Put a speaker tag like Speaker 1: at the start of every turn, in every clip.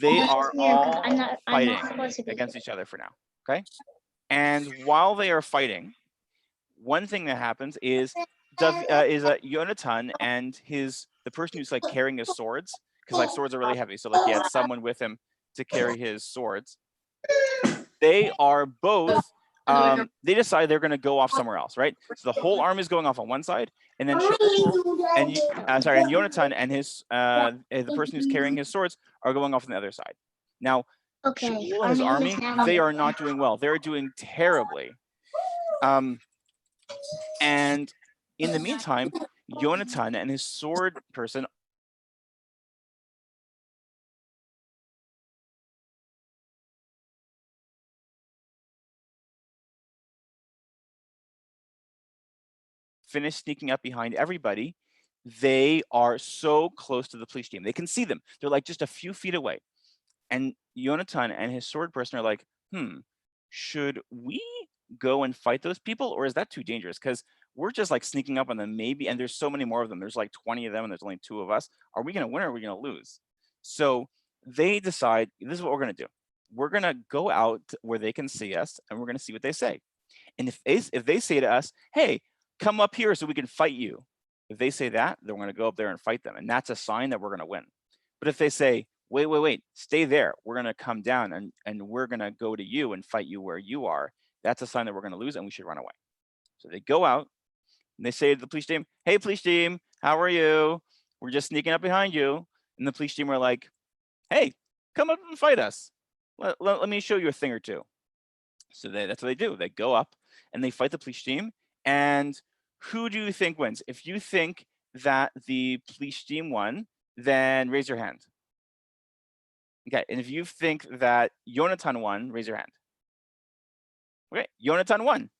Speaker 1: they are all fighting against each other for now, okay? And while they are fighting, one thing that happens is Jonathan and the person who's like carrying his swords, because like swords are really heavy, so like he had someone with him to carry his swords. They are both they decide they're going to go off somewhere else, right? So the whole army is going off on one side, and then and Jonathan and the person who's carrying his swords are going off on the other side. Now, Shaul and his army, they are not doing well. They're doing terribly. And in the meantime, Jonathan and his sword person finish sneaking up behind everybody. They are so close to the police team. They can see them. They're like just a few feet away. And Jonathan and his sword person are like, should we go and fight those people, or is that too dangerous? Because we're just like sneaking up on them maybe, and there's so many more of them. There's like 20 of them and there's only 2 of us. Are we going to win or are we going to lose? So they decide, this is what we're going to do. We're going to go out where they can see us and we're going to see what they say. And if they say to us, hey, come up here so we can fight you. If they say that, then we're going to go up there and fight them. And that's a sign that we're going to win. But if they say, wait, stay there, we're going to come down and we're going to go to you and fight you where you are, that's a sign that we're going to lose and we should run away. So they go out and they say to the police team, hey, police team, how are you? We're just sneaking up behind you. And the police team are like, hey, come up and fight us. Let me show you a thing or two. So that's what they do. They go up and they fight the police team. And who do you think wins? If you think that the police team won, then raise your hand. Okay, and if you think that Jonathan won, raise your hand. Okay, Jonathan won.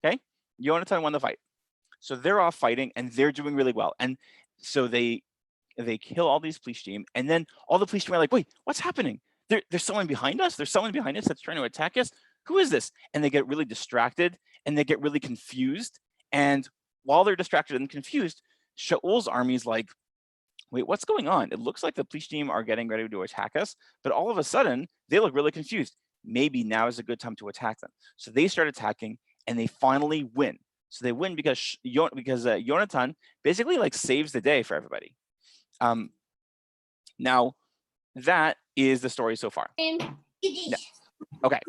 Speaker 1: Okay, Jonathan won the fight. So they're all fighting and they're doing really well. And so they kill all these police team, and then all the police team are like, wait, what's happening? There's someone behind us. There's someone behind us that's trying to attack us. Who is this? And they get really distracted and they get really confused. And while they're distracted and confused, Shaul's army is like, wait, what's going on? It looks like the police team are getting ready to attack us, but all of a sudden they look really confused. Maybe now is a good time to attack them. So they start attacking and they finally win. So they win because Jonathan basically like saves the day for everybody. Now that is the story so far. No. Okay,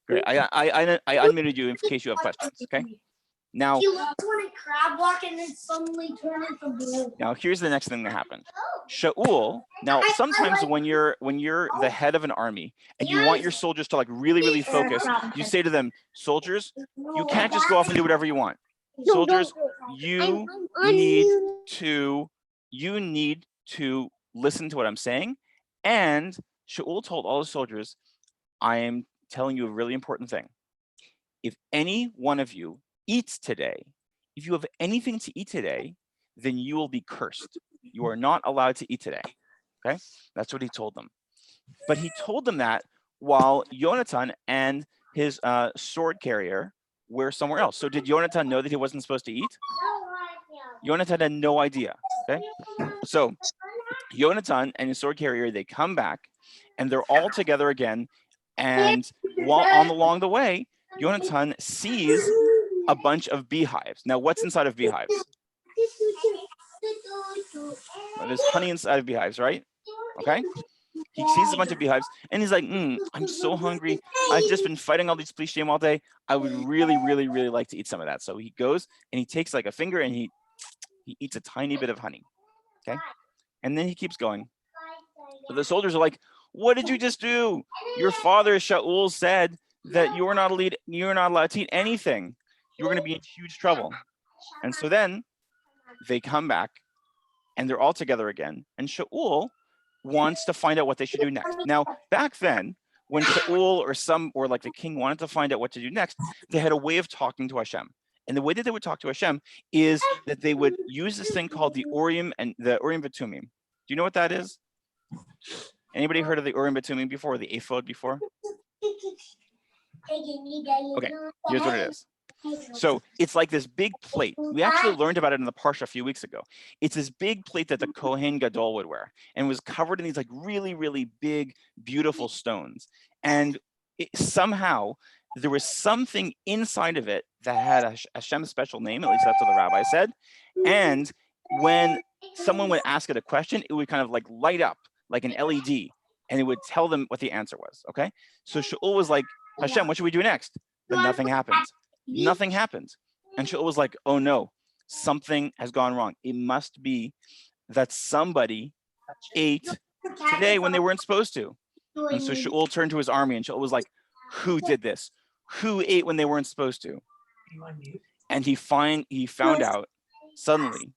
Speaker 1: great. I unmuted you in case you have questions. Okay. Now, now here's the next thing that happened. Shaul. Now, sometimes when you're the head of an army and you want your soldiers to like really focus, you say to them, soldiers, you can't just go off and do whatever you want. Soldiers, you need to listen to what I'm saying. And Shaul told all the soldiers, I am telling you a really important thing. If any one of you eats today, if you have anything to eat today, then you will be cursed. You are not allowed to eat today. Okay, that's what he told them. But he told them that while Jonathan and his sword carrier were somewhere else. So did Jonathan know that he wasn't supposed to eat? Jonathan had no idea. Okay, so Jonathan and his sword carrier, they come back and they're all together again. And while along the way, Jonathan sees a bunch of beehives. Now, what's inside of beehives? Well, there's honey inside of beehives, right? Okay. He sees a bunch of beehives and he's like, I'm so hungry. I've just been fighting all these police team all day. I would really like to eat some of that. So he goes and he takes like a finger and he eats a tiny bit of honey. Okay. And then he keeps going. So the soldiers are like, what did you just do? Your father, Shaul, said that you're not allowed to eat anything. You're going to be in huge trouble. And so then they come back and they're all together again. And Shaul wants to find out what they should do next. Now, back then, when Shaul or like the king wanted to find out what to do next, they had a way of talking to Hashem. And the way that they would talk to Hashem is that they would use this thing called the Urim and the Urim V'Tumim. Do you know what that is? Anybody heard of the Urim V'Tumim before, or the ephod before? Okay, here's what it is. So it's like this big plate. We actually learned about it in the Parsha a few weeks ago. It's this big plate that the Kohen Gadol would wear, and was covered in these like really, really big, beautiful stones. And somehow there was something inside of it that had Hashem's special name, at least that's what the rabbi said. And when someone would ask it a question, it would kind of like light up like an LED, and it would tell them what the answer was. Okay. So Shaul was like, Hashem, what should we do next? But nothing happened. Nothing happened. And Shaul was like, oh no, something has gone wrong. It must be that somebody ate today when they weren't supposed to. And so Shaul turned to his army, and Shaul was like, who did this? Who ate when they weren't supposed to? And he found out suddenly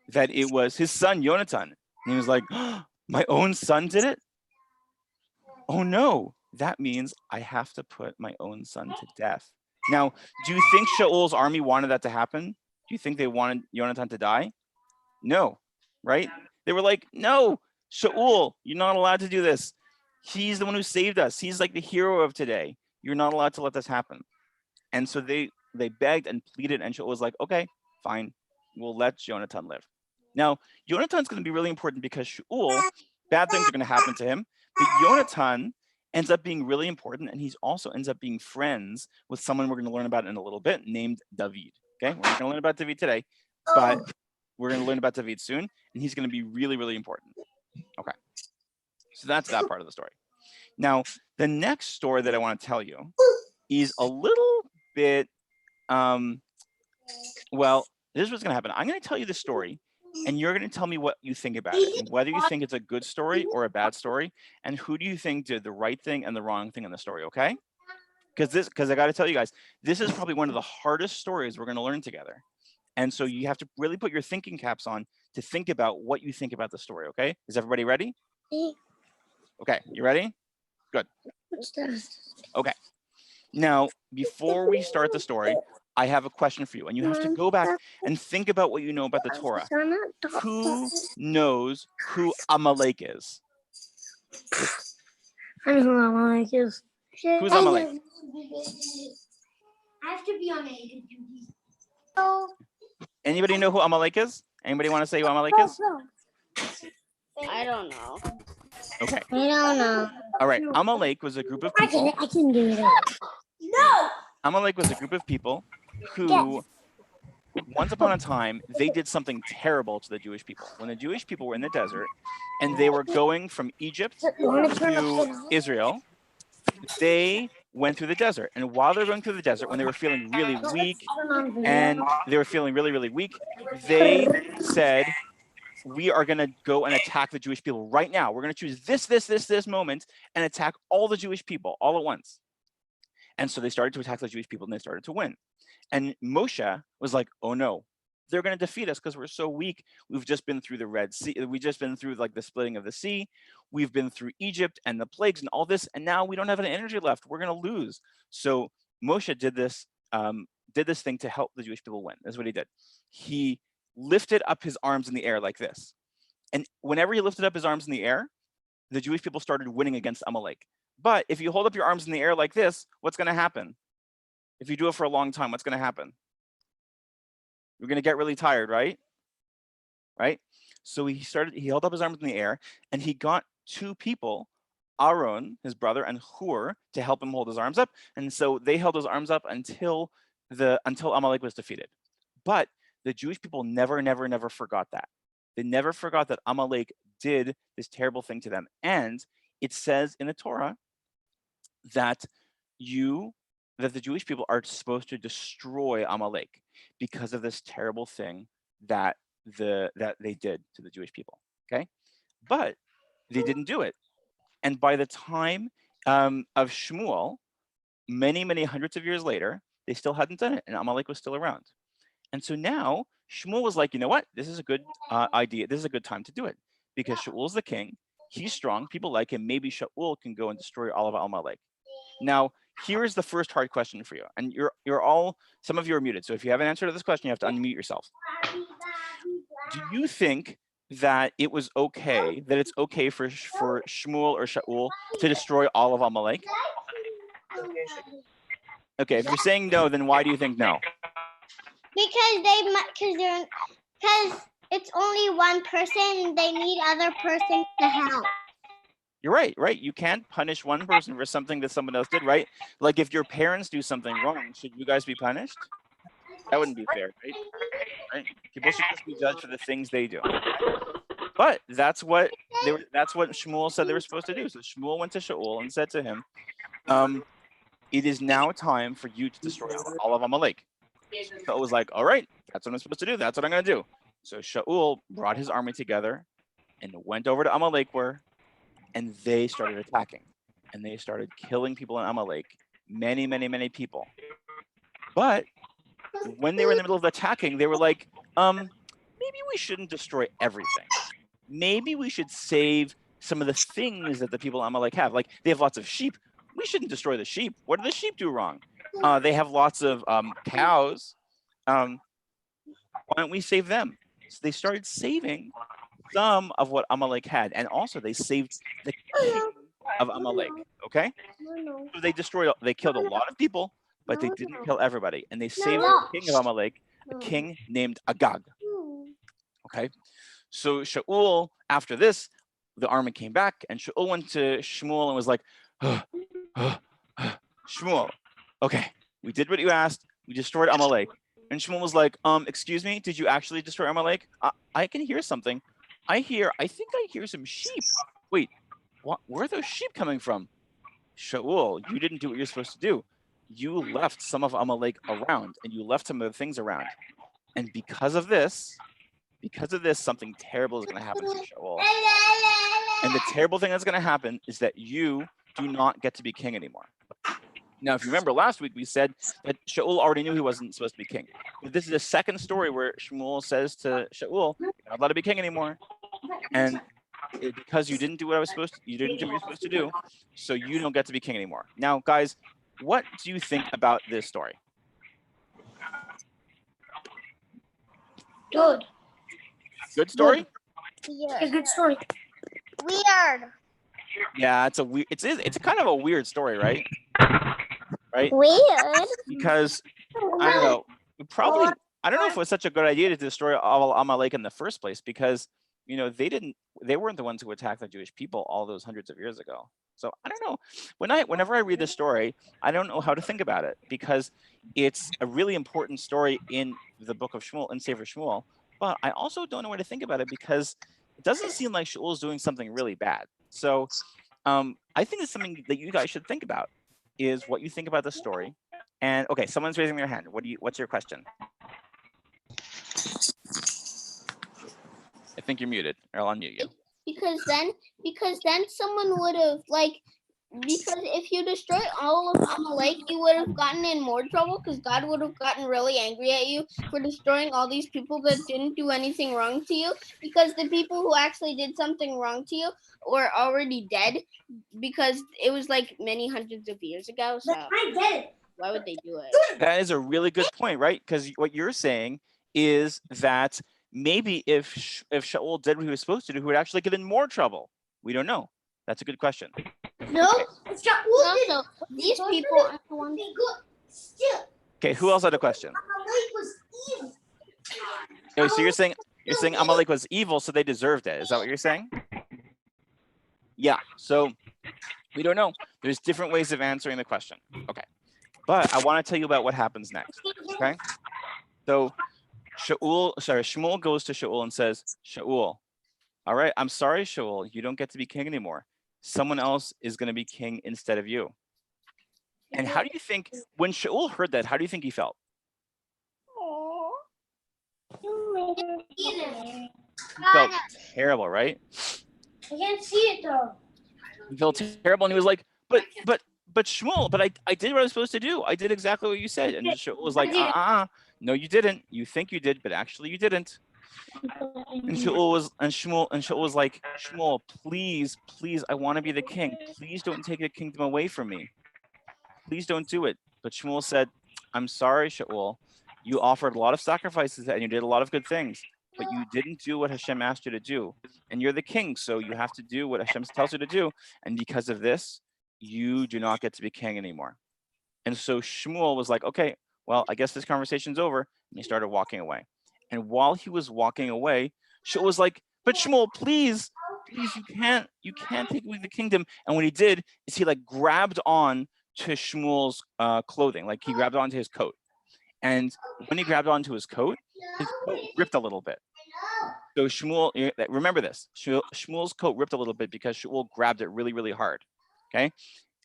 Speaker 1: that it was his son, Yonatan. And he was like, oh, my own son did it? Oh no, that means I have to put my own son to death. Now, do you think Shaul's army wanted that to happen? Do you think they wanted Yonatan to die? No, right? They were like, no, Shaul, you're not allowed to do this. He's the one who saved us. He's like the hero of today. You're not allowed to let this happen. And so they begged and pleaded, and Shaul was like, okay, fine, we'll let Yonatan live. Now, Yonatan's going to be really important because Shaul, bad things are going to happen to him, but Yonatan ends up being really important, and he also ends up being friends with someone we're going to learn about in a little bit named David. Okay, we're not going to learn about David today, but we're going to learn about David soon, and he's going to be really, really important. Okay, so that's that part of the story. Now, the next story that I want to tell you is a little bit, well, this is what's going to happen. I'm going to tell you the story, and you're going to tell me what you think about it, and whether you think it's a good story or a bad story, and who do you think did the right thing and the wrong thing in the story, okay? Because I got to tell you guys, this is probably one of the hardest stories we're going to learn together. And so you have to really put your thinking caps on to think about what you think about the story, okay? Is everybody ready? Okay, you ready? Good. Okay. Now, before we start the story, I have a question for you, and you have to go back and think about what you know about the Torah. Who knows who Amalek is?
Speaker 2: I know who Amalek is.
Speaker 1: Who's Amalek?
Speaker 2: I have to be on A.
Speaker 1: Anybody know who Amalek is? Anybody want to say who Amalek is?
Speaker 3: I don't know.
Speaker 1: Okay.
Speaker 2: I don't know.
Speaker 1: All right. Amalek was a group of people.
Speaker 2: I can do it. No!
Speaker 1: Amalek was a group of people who, once upon a time, they did something terrible to the Jewish people. When the Jewish people were in the desert and they were going from Egypt to Israel, they went through the desert. And while they were going through the desert, when they were feeling really weak, they said, we are going to go and attack the Jewish people right now. We're going to choose this moment and attack all the Jewish people all at once. And so they started to attack the Jewish people, and they started to win. And Moshe was like, oh no, they're going to defeat us because we're so weak. We've just been through the Red Sea. We've just been through like the splitting of the sea. We've been through Egypt and the plagues and all this. And now we don't have any energy left. We're going to lose. So Moshe did this thing to help the Jewish people win. That's what he did. He lifted up his arms in the air like this. And whenever he lifted up his arms in the air, the Jewish people started winning against Amalek. But if you hold up your arms in the air like this, what's going to happen? If you do it for a long time, what's going to happen? You're going to get really tired, right? Right? So he held up his arms in the air, and he got two people, Aaron, his brother, and Hur, to help him hold his arms up. And so they held his arms up until Amalek was defeated. But the Jewish people never forgot that. They never forgot that Amalek did this terrible thing to them. And it says in the Torah that the Jewish people are supposed to destroy Amalek because of this terrible thing that they did to the Jewish people. Okay, but they didn't do it. And by the time of Shmuel, many hundreds of years later, they still hadn't done it, and Amalek was still around. And so now Shmuel was like, you know what? This is a good idea. This is a good time to do it because Shaul's the king. He's strong. People like him. Maybe Shaul can go and destroy all of Amalek. Now, here is the first hard question for you. And some of you are muted. So if you have an answer to this question, you have to unmute yourself. Do you think that it's okay for Shmuel or Shaul to destroy all of Amalek? Okay, if you're saying no, then why do you think no?
Speaker 3: Because it's only one person and they need other persons to help.
Speaker 1: You're right, right? You can't punish one person for something that someone else did, right? Like if your parents do something wrong, should you guys be punished? That wouldn't be fair, right? Right? People should just be judged for the things they do. But that's what Shmuel said they were supposed to do. So Shmuel went to Shaul and said to him, it is now time for you to destroy all of Amalek. Shaul was like, all right, that's what I'm supposed to do. That's what I'm going to do. So Shaul brought his army together and went over to Amalek and they started attacking. And they started killing people in Amalek, many, many, many people. But when they were in the middle of attacking, they were like, maybe we shouldn't destroy everything. Maybe we should save some of the things that the people in Amalek have. Like they have lots of sheep. We shouldn't destroy the sheep. What do the sheep do wrong? They have lots of cows. Why don't we save them? So they started saving some of what Amalek had, and also they saved the king of Amalek. Okay, so they killed a lot of people, but they didn't kill everybody, and they saved the king of Amalek, a king named Agag. Okay, so Shaul, after this, the army came back, and Shaul went to Shmuel and was like, Shmuel, okay, we did what you asked. We destroyed Amalek. And Shmuel was like, excuse me, did you actually destroy Amalek? I can hear something. I think I hear some sheep. Wait, where are those sheep coming from? Shaul, you didn't do what you're supposed to do. You left some of Amalek around, and you left some of the things around. And because of this, something terrible is going to happen to Shaul. And the terrible thing that's going to happen is that you do not get to be king anymore. Now, if you remember last week, we said that Shaul already knew he wasn't supposed to be king. But this is a second story where Shmuel says to Shaul, "You're not allowed to be king anymore, and because you didn't do what you're supposed to do, so you don't get to be king anymore." Now, guys, what do you think about this story?
Speaker 2: Good.
Speaker 1: Good story?
Speaker 3: Weird.
Speaker 2: A good story.
Speaker 3: Weird.
Speaker 1: Yeah, it's kind of a weird story, right? Right?
Speaker 3: Weird.
Speaker 1: Because I don't know, I don't know if it was such a good idea to destroy all Amalek in the first place, because they weren't the ones who attacked the Jewish people all those hundreds of years ago. So I don't know. Whenever I read this story, I don't know how to think about it, because it's a really important story in the book of Shmuel, in Sefer Shmuel, but I also don't know what to think about it because it doesn't seem like Shaul is doing something really bad. So I think it's something that you guys should think about, is what you think about the story. And okay, someone's raising their hand. What's your question? I think you're muted, or I'll unmute you.
Speaker 3: Because then someone would have because if you destroy all of Amalek, you would have gotten in more trouble because God would have gotten really angry at you for destroying all these people that didn't do anything wrong to you, because the people who actually did something wrong to you were already dead, because it was like many hundreds of years ago. So
Speaker 2: I get it.
Speaker 3: why would they do it?
Speaker 1: That is a really good point, right? Because what you're saying is that maybe if Shaul did what he was supposed to do, he would actually get in more trouble. We don't know. That's a good question.
Speaker 2: No, it's got
Speaker 3: Also, these people are the ones.
Speaker 1: Okay, who else had a question?
Speaker 2: Amalek was evil.
Speaker 1: Oh, so you're saying Amalek was evil, so they deserved it. Is that what you're saying? Yeah. So we don't know. There's different ways of answering the question. Okay. But I want to tell you about what happens next. Okay. So Shmuel goes to Shaul and says, Shaul, all right, I'm sorry, Shaul, you don't get to be king anymore. Someone else is going to be king instead of you. And how do you think, when Shaul heard that, how do you think he felt? He felt terrible, right?
Speaker 2: I can't see it though.
Speaker 1: He felt terrible, and he was like, but Shmuel, but I did what I was supposed to do. I did exactly what you said. And Shaul was like, no, you didn't. You think you did, but actually you didn't. And Shaul was like, Shmuel, please, I want to be the king. Please don't take the kingdom away from me. Please don't do it. But Shmuel said, I'm sorry, Shaul. You offered a lot of sacrifices and you did a lot of good things, but you didn't do what Hashem asked you to do. And you're the king, so you have to do what Hashem tells you to do. And because of this, you do not get to be king anymore. And so Shmuel was like, okay, well, I guess this conversation's over. And he started walking away. And while he was walking away, Shaul was like, but Shmuel, please, you can't take away the kingdom. And what he did is he like grabbed on to Shmuel's clothing, like he grabbed onto his coat. And when he grabbed onto his coat ripped a little bit. So Shmuel, remember this, Shmuel's coat ripped a little bit because Shmuel grabbed it really, really hard. Okay.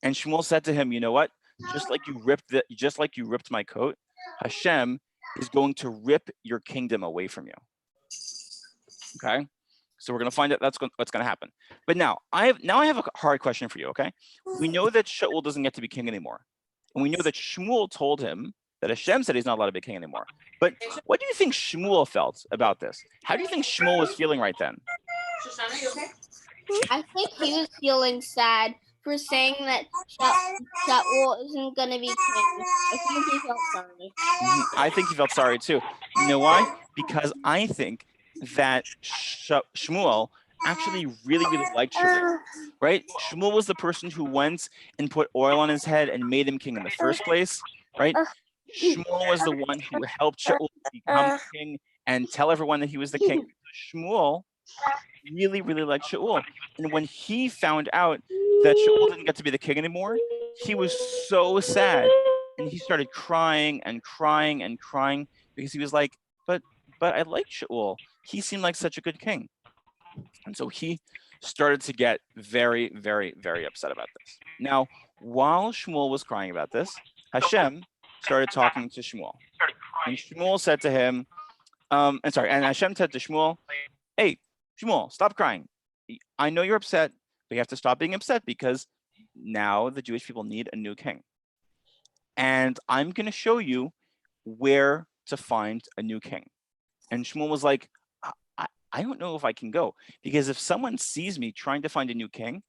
Speaker 1: And Shmuel said to him, you know what? Just like you ripped my coat, Hashem is going to rip your kingdom away from you. Okay. So we're going to find out what's going to happen. But now I have a hard question for you. Okay. We know that Shaul doesn't get to be king anymore. And we know that Shmuel told him that Hashem said he's not allowed to be king anymore. But what do you think Shmuel felt about this? How do you think Shmuel was feeling right then?
Speaker 3: I think he was feeling sad for saying that Shaul isn't going to be king. I think he felt sorry.
Speaker 1: I think he felt sorry too. You know why? Because I think that Shmuel actually really, really liked Shaul, right? Shmuel was the person who went and put oil on his head and made him king in the first place, right? Shmuel was the one who helped Shaul become king and tell everyone that he was the king. Shmuel really, really liked Shaul. And when he found out that Shaul didn't get to be the king anymore, he was so sad. And he started crying and crying and crying because he was like, but I like Shaul. He seemed like such a good king. And so he started to get very, very, very upset about this. Now, while Shmuel was crying about this, Hashem started talking to Shmuel. And Shmuel said to him, and Hashem said to Shmuel, hey, Shmuel, stop crying. I know you're upset, but you have to stop being upset because now the Jewish people need a new king. And I'm going to show you where to find a new king. And Shmuel was like, I don't know if I can go, because if someone sees me trying to find a new king,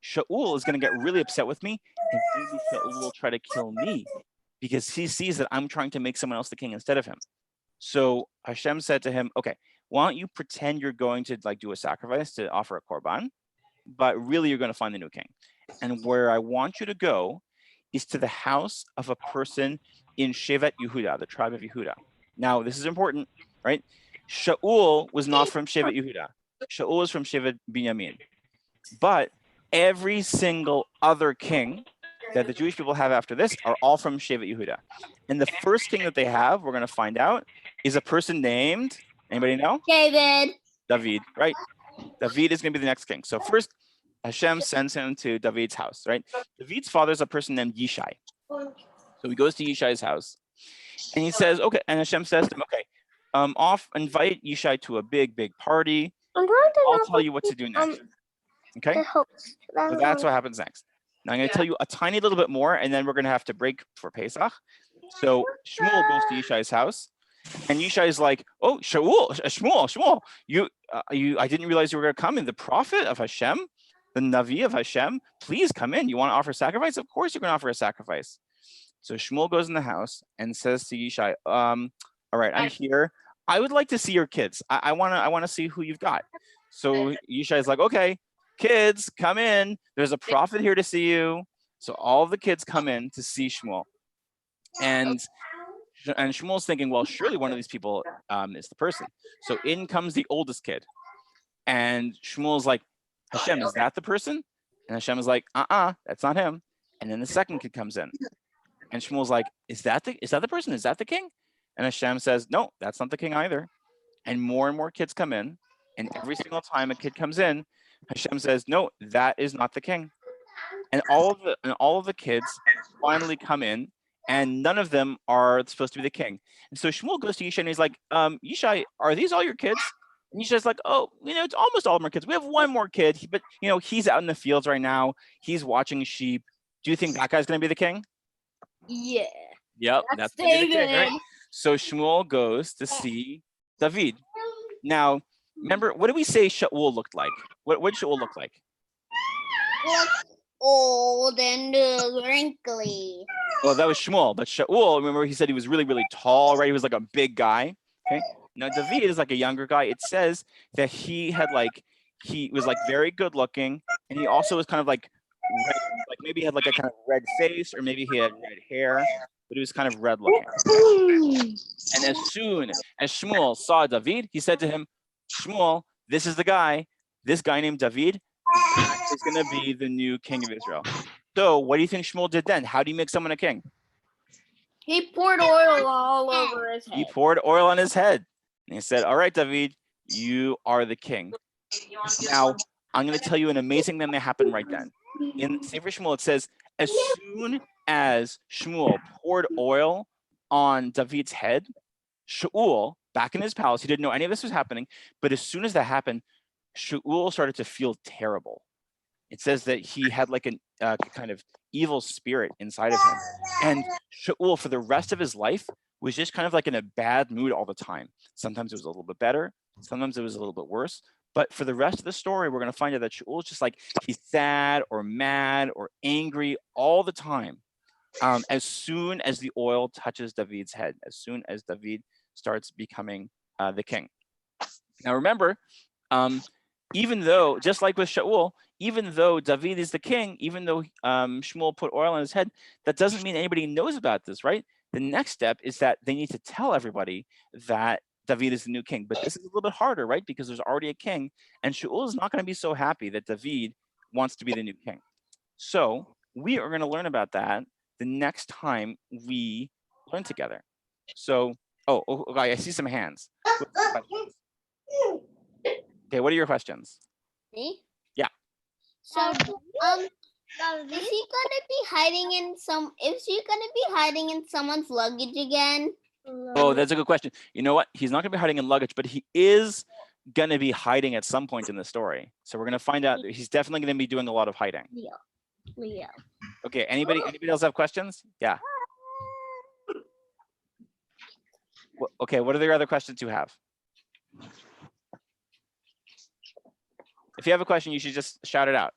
Speaker 1: Shaul is going to get really upset with me, and maybe Shaul will try to kill me because he sees that I'm trying to make someone else the king instead of him. So Hashem said to him, okay, why don't you pretend you're going to like do a sacrifice to offer a korban, but really you're going to find the new king. And where I want you to go is to the house of a person in Shevet Yehuda, the tribe of Yehuda. Now, this is important, right? Shaul was not from Shevet Yehuda. Shaul was from Shevet Binyamin. But every single other king that the Jewish people have after this are all from Shevet Yehuda. And the first king that they have, we're going to find out, is a person named, anybody know?
Speaker 3: David,
Speaker 1: right? David is going to be the next king. So first, Hashem sends him to David's house, right? David's father is a person named Yishai. So he goes to Yishai's house and he says, okay, and Hashem says to him, okay, invite Yishai to a big, big party. I'll tell you what to do next. Okay? So that's what happens next. Now I'm going to tell you a tiny little bit more, and then we're going to have to break for Pesach. So Shmuel goes to Yishai's house, and Yishai is like, "Oh, Shmuel, I didn't realize you were going to come in. The prophet of Hashem, the Navi of Hashem, please come in. You want to offer sacrifice? Of course you're going to offer a sacrifice." So Shmuel goes in the house and says to Yishai, "All right, I'm here. I would like to see your kids. I want to see who you've got." So Yishai is like, "Okay. Kids, come in. There's a prophet here to see you." So all of the kids come in to see Shmuel. And Shmuel's thinking, well, surely one of these people is the person. So in comes the oldest kid. And Shmuel's like, Hashem, is that the person? And Hashem is like, that's not him. And then the second kid comes in. And Shmuel's like, is that the person? Is that the king? And Hashem says, no, that's not the king either. And more kids come in. And every single time a kid comes in, Hashem says, no, that is not the king. And all of the kids finally come in, and none of them are supposed to be the king. And so Shmuel goes to Yishai and he's like, Yishai, are these all your kids? And Yishai's like, oh, it's almost all of our kids. We have one more kid, but he's out in the fields right now. He's watching sheep. Do you think that guy's going to be the king?
Speaker 3: Yeah.
Speaker 1: Yep, that's David. The king, right? So Shmuel goes to see David. Now, remember, what did we say Shaul looked like? What did Shaul look like?
Speaker 3: Old and wrinkly.
Speaker 1: Well, that was Shmuel, but Shaul, remember, he said he was really, really tall, right? He was like a big guy. Okay. Now David is like a younger guy. It says that he was like very good looking, and he also was kind of like maybe he had like a kind of red face, or maybe he had red hair, but he was kind of red looking. And as soon as Shmuel saw David, he said to him, Shmuel, this is the guy, this guy named David, that is going to be the new king of Israel. So what do you think Shmuel did then? How do you make someone a king?
Speaker 3: He poured oil all over his head.
Speaker 1: He poured oil on his head. And he said, all right, David, you are the king. Now, I'm going to tell you an amazing thing that happened right then. In Sefer Shmuel, it says, as soon as Shmuel poured oil on David's head, Shaul, back in his palace, he didn't know any of this was happening, but as soon as that happened, Shaul started to feel terrible. It says that he had like a kind of evil spirit inside of him. And Shaul, for the rest of his life, was just kind of like in a bad mood all the time. Sometimes it was a little bit better. Sometimes it was a little bit worse. But for the rest of the story, we're going to find out that Shaul is just like, he's sad or mad or angry all the time. As soon as the oil touches David's head, as soon as David starts becoming the king. Now remember, even though, just like with Shaul, even though David is the king, even though Shmuel put oil on his head, that doesn't mean anybody knows about this, right? The next step is that they need to tell everybody that David is the new king. But this is a little bit harder, right? Because there's already a king, and Shaul is not going to be so happy that David wants to be the new king. So we are going to learn about that the next time we learn together. So, okay, I see some hands. Okay, what are your questions?
Speaker 3: Me?
Speaker 1: Yeah.
Speaker 3: So, is he gonna be hiding in is he gonna be hiding in someone's luggage again?
Speaker 1: Oh, that's a good question. You know what? He's not gonna be hiding in luggage, but he is gonna be hiding at some point in the story. So we're gonna find out. He's definitely gonna be doing a lot of hiding.
Speaker 3: Leo.
Speaker 1: Okay, anybody else have questions? Yeah. Okay, what are the other questions you have? If you have a question, you should just shout it out.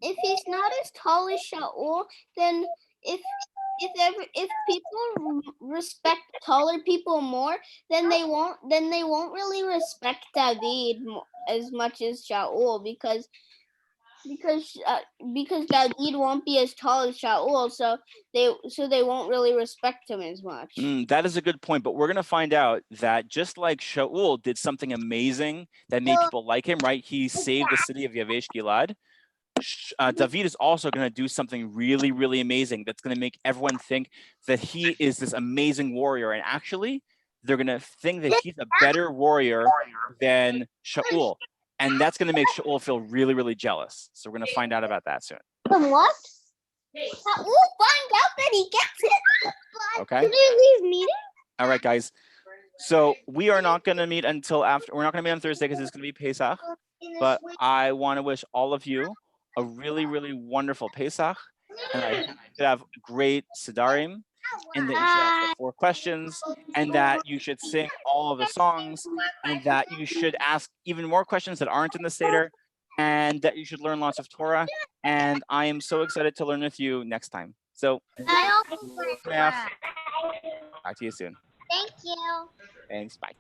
Speaker 3: If he's not as tall as Shaul, then if people respect taller people more, then they won't really respect David as much as Shaul, because David won't be as tall as Shaul, so they won't really respect him as much.
Speaker 1: That is a good point, but we're going to find out that just like Shaul did something amazing that made people like him, right? He saved the city of Yavesh Gilad. David is also going to do something really, really amazing that's going to make everyone think that he is this amazing warrior. And actually, they're going to think that he's a better warrior than Shaul. And that's going to make Shaul feel really, really jealous. So we're going to find out about that soon.
Speaker 3: From what? We'll find out that he gets it.
Speaker 1: Okay.
Speaker 3: Did you leave meeting?
Speaker 1: All right, guys. So we are not going to meet until after. We're not going to meet on Thursday because it's going to be Pesach. But I want to wish all of you a really, really wonderful Pesach. And I hope you should have great Sidarim, and that you should ask the 4 questions, and that you should sing all of the songs, and that you should ask even more questions that aren't in the Seder, and that you should learn lots of Torah. And I am so excited to learn with you next time. So,
Speaker 2: I also
Speaker 1: talk to you soon.
Speaker 2: Thank you.
Speaker 1: Thanks. Bye.